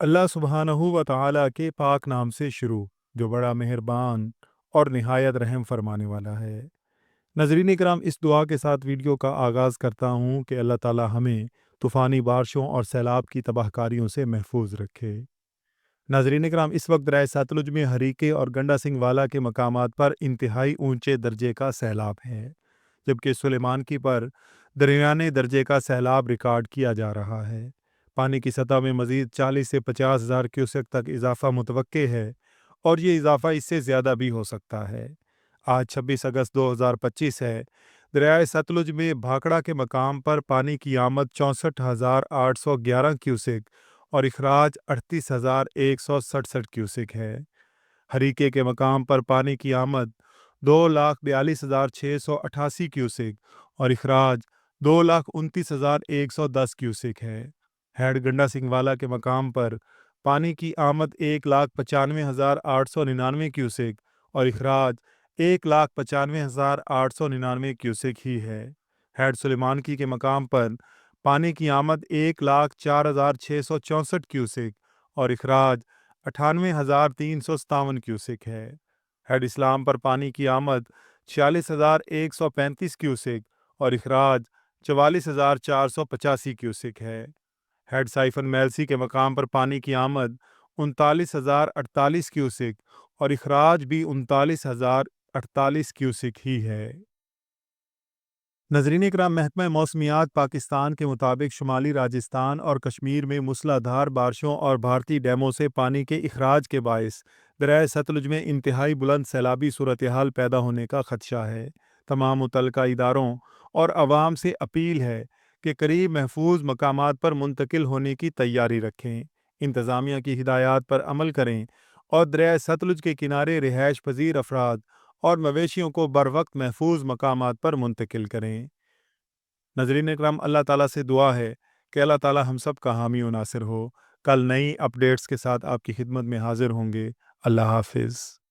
اللہ सुबहानहू व तआला के पाक नाम से शुरू जो बड़ा मेहरबान और निहायत रहम फरमाने वाला है। नाज़रीन इकराम, इस दुआ के साथ वीडियो का आगाज़ करता हूँ कि अल्लाह ताला हमें तूफ़ानी बारिशों और सैलाब की तबाहकारियों से महफूज रखे। नाज़रीन इकराम, इस वक्त दरिया सतलुज में हरीके और गंडा सिंह वाला के मकामात पर इंतहाई ऊंचे दर्जे का सैलाब है, जबकि सुलेमानकी पर दरमियाने दर्जे का सैलाब रिकॉर्ड किया जा रहा है। पानी की सतह में मज़ीद 40 से 50 हज़ार क्यूसेक तक इजाफा मुतवक्के है और ये इजाफा इससे ज़्यादा भी हो सकता है। आज 26 अगस्त 2025 है। दरियाए सतलुज में भाखड़ा के मकाम पर पानी की आमद 64,811 क्यूसेक और इखराज 38,167 क्यूसेक है। हरीके के मकाम पर पानी की आमद 2,42,688 क्यूसेक और इखराज 2,29,110 क्यूसेक है। हैड गंडा सिंह वाला के मकाम पर पानी की आमद 1,95,899 क्यूसेक और इखराज 1,95,899 क्यूसेक ही है। हैड सुलेमानकी के मकाम पर पानी की आमद 1,04,664 क्यूसेक और इखराज 98,357 क्यूसेक है। हैड इस्लाम पर पानी की आमद 46,135 क्यूसेक और इखराज 44,485 क्यूसेक है। हेड साइफन मेल्सी के मकाम पर पानी की आमद 39,048 क्यूसेक और इखराज भी 39,048 क्यूसेक ही है। नजरीन इकराम, महकमा मौसमियात पाकिस्तान के मुताबिक शुमाली राजस्थान और कश्मीर में मूसलाधार बारिशों और भारतीय डैमों से पानी के इखराज के बायस दरिया सतलुज में इंतहाई बुलंद सैलाबी सूरत हाल पैदा होने का खदशा है। तमाम मुतल्लिका इदारों और अवाम से अपील है कि करीब महफूज मकामात पर मुंतकिल होने की तैयारी रखें, इंतज़ामिया की हिदायत पर अमल करें और दरिया सतलुज के किनारे रिहाइश पजीर अफराद और मवेशियों को बर वक्त महफूज मकामात पर मुंतकिल करें। नजरीन इकराम, अल्लाह ताला से दुआ है कि अल्लाह ताला हम सब का हामी और नासिर हो। कल नई अपडेट्स के साथ आपकी खिदमत में हाजिर होंगे। अल्लाह हाफिज़।